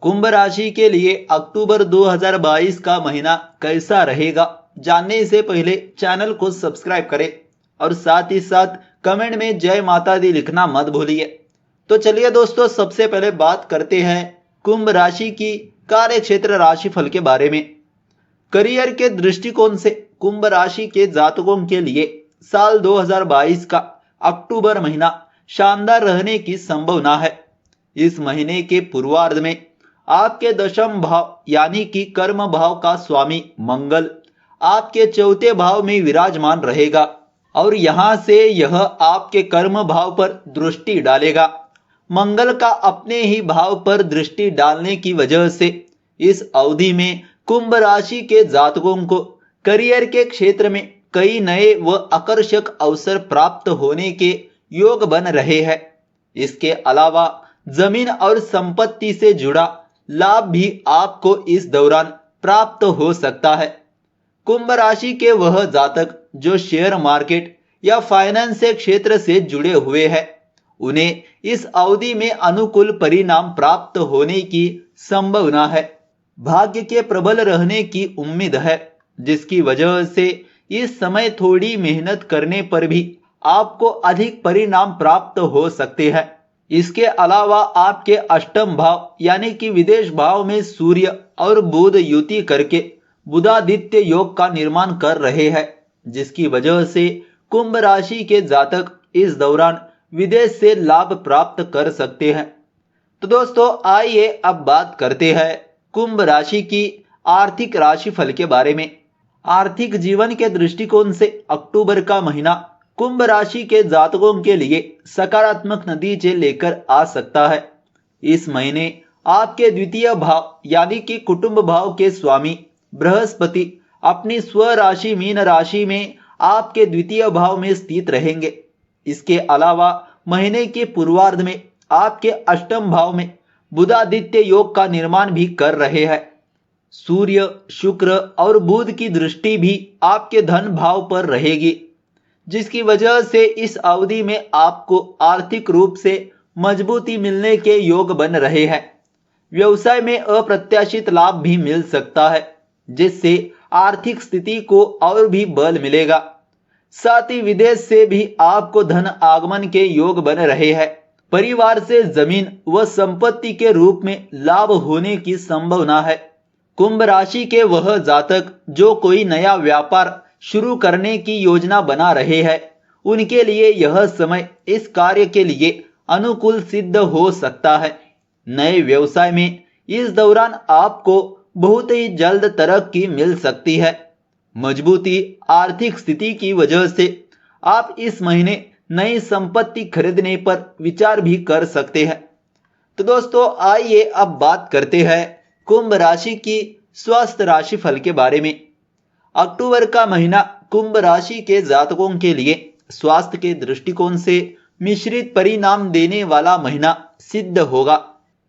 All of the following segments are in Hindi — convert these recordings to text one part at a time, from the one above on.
कुंभ राशि के लिए अक्टूबर 2022 का महीना कैसा रहेगा, जानने से पहले चैनल को सब्सक्राइब करें और साथ ही साथ कमेंट में जय माता दी लिखना मत भूलिए। तो चलिए दोस्तों, सबसे पहले बात करते हैं कुंभ राशि की कार्य क्षेत्र राशिफल के बारे में। करियर के दृष्टिकोण से कुंभ राशि के जातकों के लिए साल 2022 का अक्टूबर महीना शानदार रहने की संभावना है। इस महीने के पूर्वार्ध में आपके दशम भाव यानी कि कर्म भाव का स्वामी मंगल आपके चौथे भाव में विराजमान रहेगा और यहां से यह आपके कर्म भाव पर दृष्टि डालेगा। मंगल का अपने ही भाव पर दृष्टि डालने की वजह से इस अवधि में कुंभ राशि के जातकों को करियर के क्षेत्र में कई नए व आकर्षक अवसर प्राप्त होने के योग बन रहे हैं। इसके अलावा जमीन और संपत्ति से जुड़ा लाभ भी आपको इस दौरान प्राप्त हो सकता है। कुंभ राशि के वह जातक जो शेयर मार्केट या फाइनेंस के क्षेत्र से जुड़े हुए हैं, उन्हें इस अवधि में अनुकूल परिणाम प्राप्त होने की संभावना है। भाग्य के प्रबल रहने की उम्मीद है, जिसकी वजह से इस समय थोड़ी मेहनत करने पर भी आपको अधिक परिणाम प्राप्त हो सकते हैं। इसके अलावा आपके अष्टम भाव यानी कि विदेश भाव में सूर्य और बुध युति करके बुधादित्य योग का निर्माण कर रहे हैं, जिसकी वजह से कुंभ राशि के जातक इस दौरान विदेश से लाभ प्राप्त कर सकते हैं। तो दोस्तों, आइए अब बात करते हैं कुंभ राशि की आर्थिक राशिफल के बारे में। आर्थिक जीवन के दृष्टिकोण से अक्टूबर का महीना कुंभ राशि के जातकों के लिए सकारात्मक नतीजे लेकर आ सकता है। इस महीने आपके द्वितीय भाव यानी कि कुटुंब भाव के स्वामी बृहस्पति अपनी स्व राशि मीन राशि में आपके द्वितीय भाव में स्थित रहेंगे। इसके अलावा महीने के पूर्वार्ध में आपके अष्टम भाव में बुधादित्य योग का निर्माण भी कर रहे हैं। सूर्य, शुक्र और बुध की दृष्टि भी आपके धन भाव पर रहेगी, जिसकी वजह से इस अवधि में आपको आर्थिक रूप से मजबूती मिलने के योग बन रहे हैं। व्यवसाय में अप्रत्याशित लाभ भी मिल सकता है, जिससे आर्थिक स्थिति को और भी बल मिलेगा। साथ ही विदेश से भी आपको धन आगमन के योग बन रहे हैं। परिवार से जमीन व संपत्ति के रूप में लाभ होने की संभावना है। कुंभ राशि के वह जातक जो कोई नया व्यापार शुरू करने की योजना बना रहे हैं, उनके लिए यह समय इस कार्य के लिए अनुकूल सिद्ध हो सकता है। नए व्यवसाय में इस दौरान आपको बहुत ही जल्द तरक्की मिल सकती है। मजबूती आर्थिक स्थिति की वजह से आप इस महीने नई संपत्ति खरीदने पर विचार भी कर सकते हैं। तो दोस्तों, आइए अब बात करते हैं कुंभ राशि की स्वास्थ्य राशिफल के बारे में। अक्टूबर का महीना कुंभ राशि के जातकों के लिए स्वास्थ्य के दृष्टिकोण से मिश्रित परिणाम देने वाला महीना सिद्ध होगा।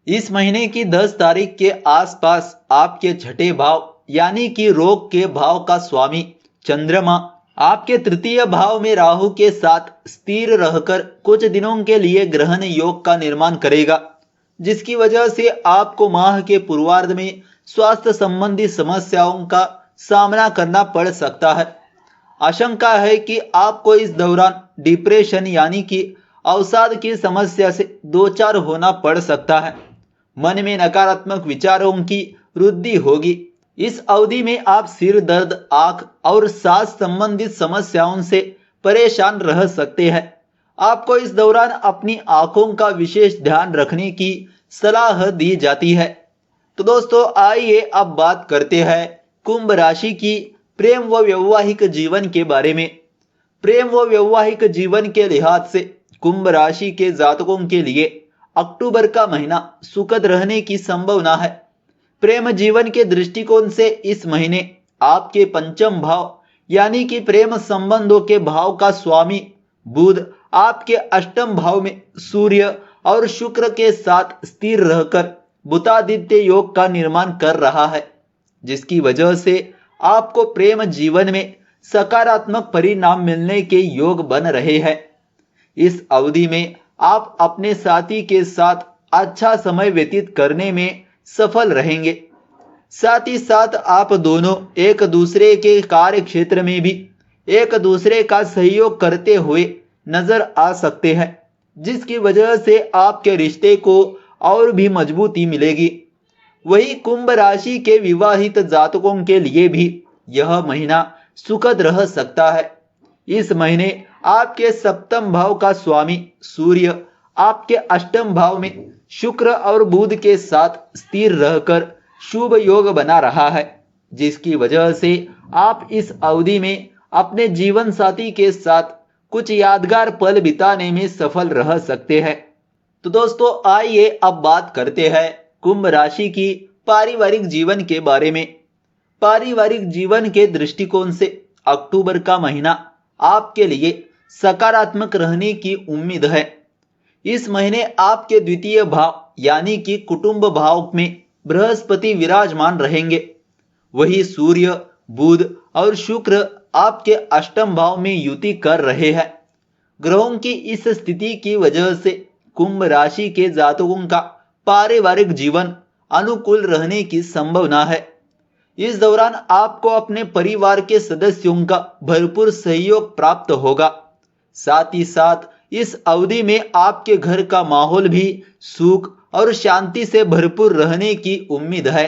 इस महीने की 10 तारीख के आसपास आपके छठे भाव यानी कि रोग के भाव का स्वामी चंद्रमा आपके तृतीय भाव में राहु के साथ स्थिर रहकर कुछ दिनों के लिए ग्रहण योग का निर्माण करेगा, जिसकी वजह से आपको माह के पूर्वार्ध में स्वास्थ्य संबंधी समस्याओं का सामना करना पड़ सकता है। आशंका है कि आपको इस दौरान डिप्रेशन यानी कि अवसाद की समस्या से दो चार होना पड़ सकता है। मन में नकारात्मक विचारों की वृद्धि होगी। इस अवधि में आप सिर दर्द, आंख और सांस संबंधित समस्याओं से परेशान रह सकते हैं। आपको इस दौरान अपनी आंखों का विशेष ध्यान रखने की सलाह दी जाती है। तो दोस्तों, आइए अब बात करते हैं कुंभ राशि की प्रेम व वैवाहिक जीवन के बारे में। प्रेम व वैवाहिक जीवन के लिहाज से कुंभ राशि के जातकों के लिए अक्टूबर का महीना सुखद रहने की संभावना है। प्रेम जीवन के दृष्टिकोण से इस महीने आपके पंचम भाव यानी कि प्रेम संबंधों के भाव का स्वामी बुध आपके अष्टम भाव में सूर्य और शुक्र के साथ स्थिर रहकर बुधादित्य योग का निर्माण कर रहा है, जिसकी वजह से आपको प्रेम जीवन में सकारात्मक परिणाम मिलने के योग बन रहे हैं। इस अवधि में आप अपने साथी के साथ अच्छा समय व्यतीत करने में सफल रहेंगे। साथ ही साथ आप दोनों एक दूसरे के कार्य क्षेत्र में भी एक दूसरे का सहयोग करते हुए नजर आ सकते हैं, जिसकी वजह से आपके रिश्ते को और भी मजबूती मिलेगी। वही कुंभ राशि के विवाहित जातकों के लिए भी यह महीना सुखद रह सकता है। इस महीने आपके सप्तम भाव का स्वामी सूर्य आपके अष्टम भाव में शुक्र और बुध के साथ स्थिर रहकर शुभ योग बना रहा है, जिसकी वजह से आप इस अवधि में अपने जीवन साथी के साथ कुछ यादगार पल बिताने में सफल रह सकते हैं। तो दोस्तों आइए अब बात करते हैं कुंभ राशि की पारिवारिक जीवन के बारे में। पारिवारिक जीवन के दृष्टिकोण से अक्टूबर का महीना आपके लिए सकारात्मक रहने की उम्मीद है। इस महीने आपके द्वितीय भाव यानी कि कुटुंब भाव में बृहस्पति विराजमान रहेंगे। वही सूर्य बुध और शुक्र आपके अष्टम भाव में युति कर रहे हैं। ग्रहों की इस स्थिति की वजह से कुंभ राशि के जातकों का पारिवारिक जीवन अनुकूल रहने की संभावना है। इस दौरान आपको अपने परिवार के सदस्यों का भरपूर सहयोग प्राप्त होगा। साथ ही साथ इस अवधि में आपके घर का माहौल भी सुख और शांति से भरपूर रहने की उम्मीद है।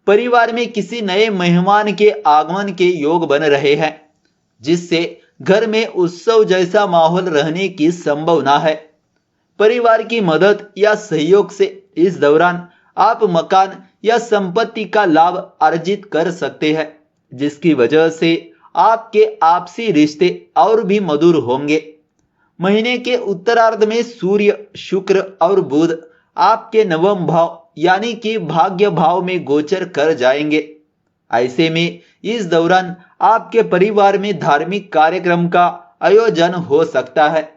परिवार में किसी नए मेहमान के आगमन के योग बन रहे हैं, जिससे घर में उत्सव जैसा माहौल रहने की संभावना है। परिवार की मदद या सहयोग से इस दौरान आप मकान या संपत्ति का लाभ अर्जित कर सकते हैं, जिसकी वजह से आपके आपसी रिश्ते और भी मधुर होंगे। महीने के उत्तरार्ध में सूर्य शुक्र और बुध आपके नवम भाव यानी कि भाग्य भाव में गोचर कर जाएंगे। ऐसे में इस दौरान आपके परिवार में धार्मिक कार्यक्रम का आयोजन हो सकता है,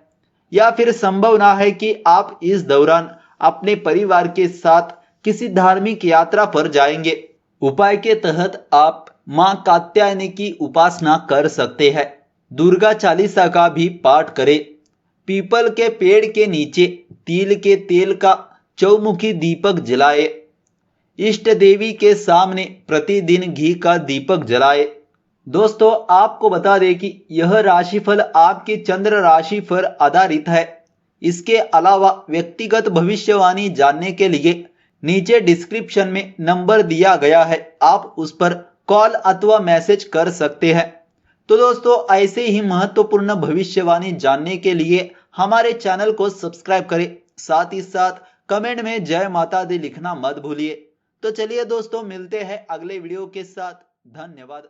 या फिर संभावना है कि आप इस दौरान अपने परिवार के साथ किसी धार्मिक यात्रा पर जाएंगे। उपाय के तहत आप मां कात्यायनी की उपासना कर सकते हैं। दुर्गा चालीसा का भी पाठ करें। पीपल के पेड़ के नीचे तिल के तेल का चौमुखी दीपक जलाए। इष्ट देवी के सामने प्रतिदिन घी का दीपक जलाए। दोस्तों आपको बता दें कि यह राशिफल आपकी चंद्र राशि पर आधारित है। इसके अलावा व्यक्तिगत भविष्यवाणी जानने के लिए नीचे डिस्क्रिप्शन में नंबर दिया गया है, आप उस पर कॉल अथवा मैसेज कर सकते हैं। तो दोस्तों ऐसे ही महत्वपूर्ण भविष्यवाणी जानने के लिए हमारे चैनल को सब्सक्राइब करें। साथ ही साथ कमेंट में जय माता दी लिखना मत भूलिए। तो चलिए दोस्तों मिलते हैं अगले वीडियो के साथ। धन्यवाद।